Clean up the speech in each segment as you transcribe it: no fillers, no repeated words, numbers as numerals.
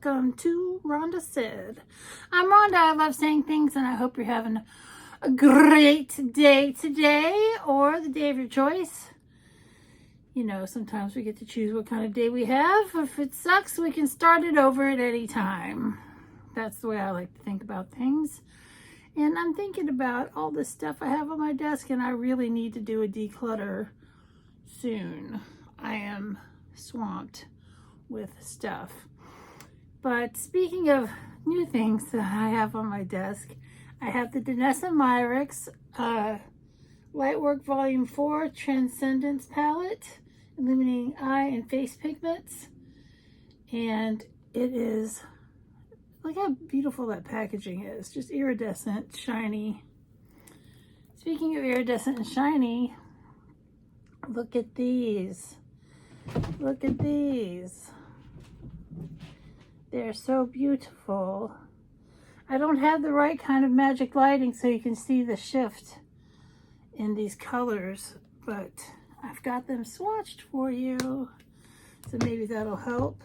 welcome to Rhonda Said. I'm Rhonda. I love saying things, and I hope you're having a great day today, or the day of your choice. You know, sometimes we get to choose what kind of day we have. If it sucks, we can start it over at any time. That's the way I like to think about things. And I'm thinking about all this stuff I have on my desk, and I really need to do a declutter soon. I am swamped with stuff. But speaking of new things that I have on my desk, I have the Danessa Myricks Lightwork Volume 4 Transcendence Palette, Illuminating Eye and Face Pigments. And it is, look how beautiful that packaging is. Just iridescent, shiny. Speaking of iridescent and shiny, look at these. Look at these. They're so beautiful. I don't have the right kind of magic lighting so you can see the shift in these colors, but I've got them swatched for you, so maybe that'll help.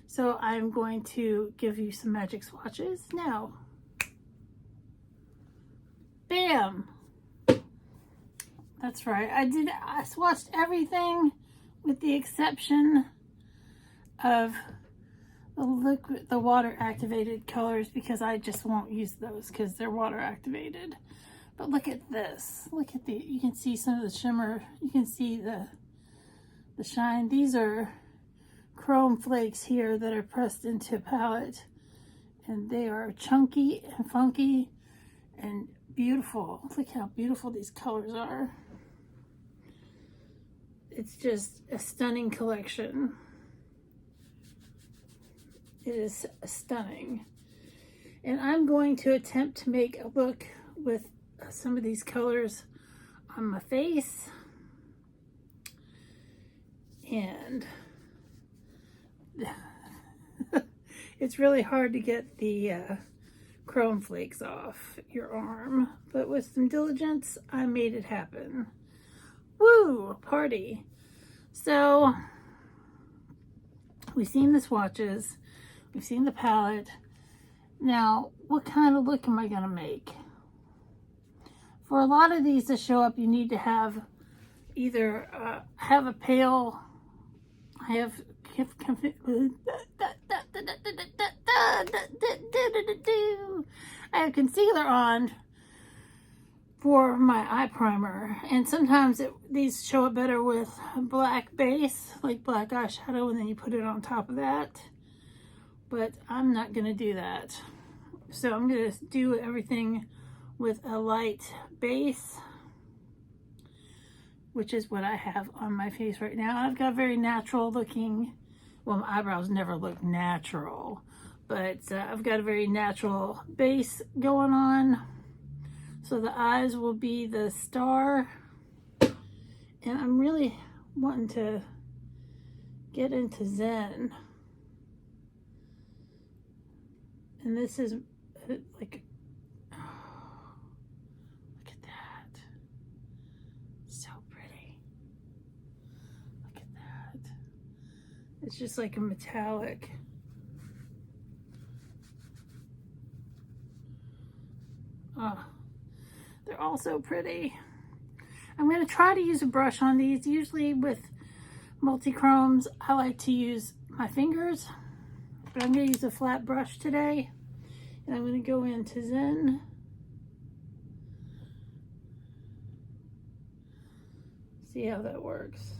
So I'm going to give you some magic swatches now. Bam! That's right. I swatched everything with the exception of the water activated colors, because I just won't use those because they're water activated. But look at this. Look at you can see some of the shimmer. You can see the shine. These are chrome flakes here that are pressed into a palette, and they are chunky and funky and beautiful. Look how beautiful these colors are. It's just a stunning collection. It is stunning. And I'm going to attempt to make a look with some of these colors on my face. And it's really hard to get the chrome flakes off your arm, but with some diligence, I made it happen. Woo! Party! So, we've seen the swatches. We've seen the palette. Now, what kind of look am I going to make? For a lot of these to show up, you need to have either have a pale, I have concealer on for my eye primer, and sometimes these show up better with a black base, like black eyeshadow, and then you put it on top of that. But I'm not going to do that. So I'm going to do everything with a light base, which is what I have on my face right now. I've got very natural looking, well, my eyebrows never look natural, but I've got a very natural base going on. So the eyes will be the star. And I'm really wanting to get into Zen. And this is like, oh, look at that. So pretty. Look at that. It's just like a metallic. Oh, they're all so pretty. I'm going to try to use a brush on these. Usually with Multichromes, I like to use my fingers, but I'm going to use a flat brush today. And I'm going to go into Zen. See how that works.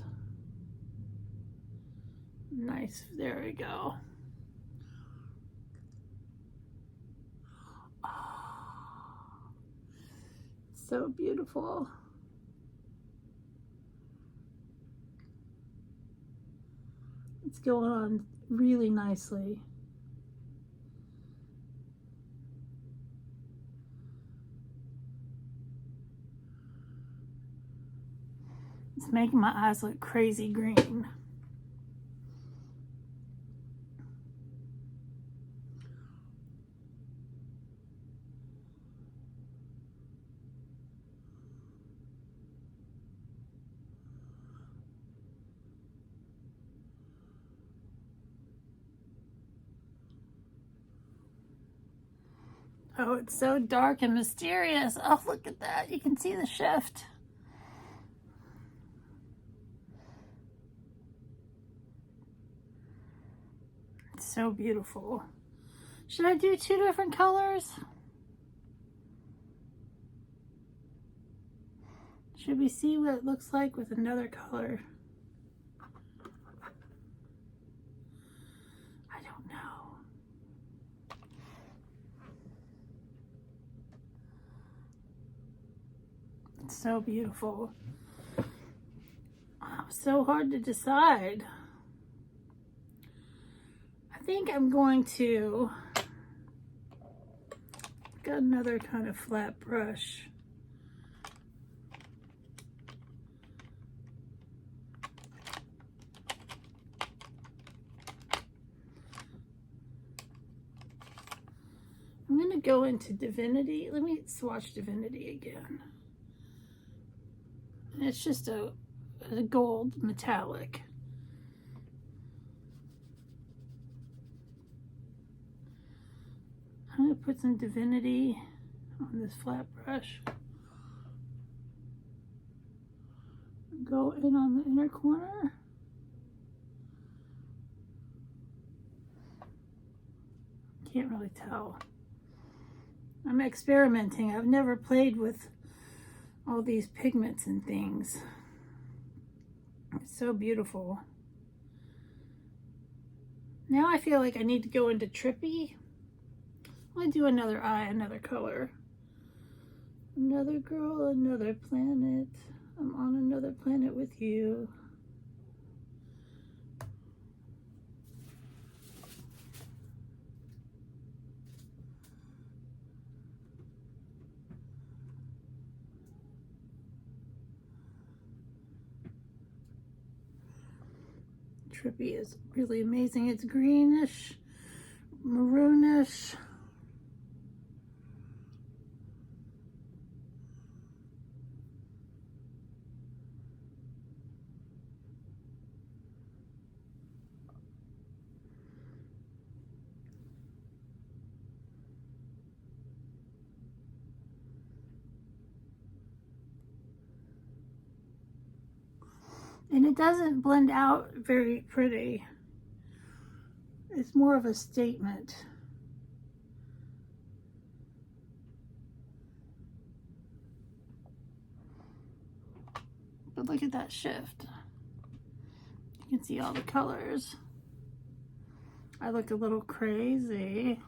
Nice. There we go. Oh, so beautiful. It's going on really nicely. It's making my eyes look crazy green. Oh, it's so dark and mysterious. Oh, look at that. You can see the shift. It's so beautiful. Should I do 2 different colors? Should we see what it looks like with another color? I don't know. It's so beautiful. Oh, so hard to decide. I think I'm going to get another kind of flat brush. I'm going to go into Divinity. Let me swatch Divinity again. And it's just a gold metallic. I'm going to put some Divinity on this flat brush. Go in on the inner corner. Can't really tell. I'm experimenting. I've never played with all these pigments and things. It's so beautiful. Now I feel like I need to go into Trippy. I'm gonna do another eye, another color. Another girl, another planet. I'm on another planet with you. Trippy is really amazing. It's greenish, maroonish. And it doesn't blend out very pretty. It's more of a statement. But look at that shift. You can see all the colors. I look a little crazy.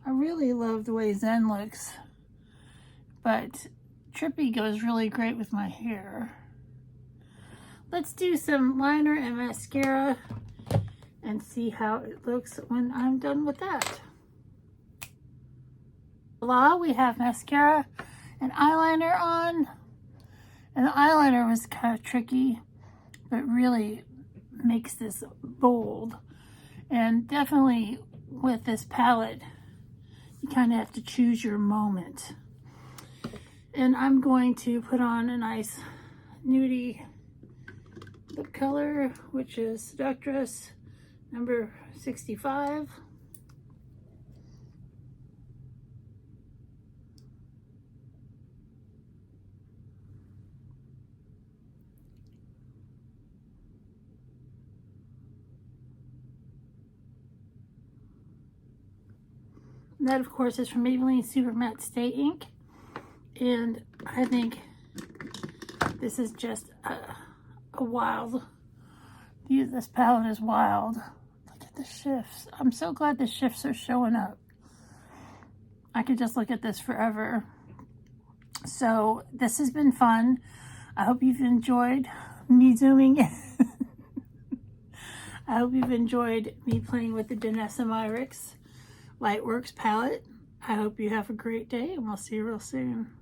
I really love the way Zen looks, but Trippy goes really great with my hair. Let's do some liner and mascara and see how it looks when I'm done with that. Voila, we have mascara and eyeliner on. And the eyeliner was kind of tricky, but really makes this bold. And definitely with this palette, you kind of have to choose your moment. And I'm going to put on a nice nudie lip color, which is Seductress number 65. And that, of course, is from Maybelline Super Matte Stay Ink. And I think this is just a wild, this palette is wild. Look at the shifts. I'm so glad the shifts are showing up. I could just look at this forever. So this has been fun. I hope you've enjoyed me zooming in. I hope you've enjoyed me playing with the Danessa Myricks Lightworks palette. I hope you have a great day, and we'll see you real soon.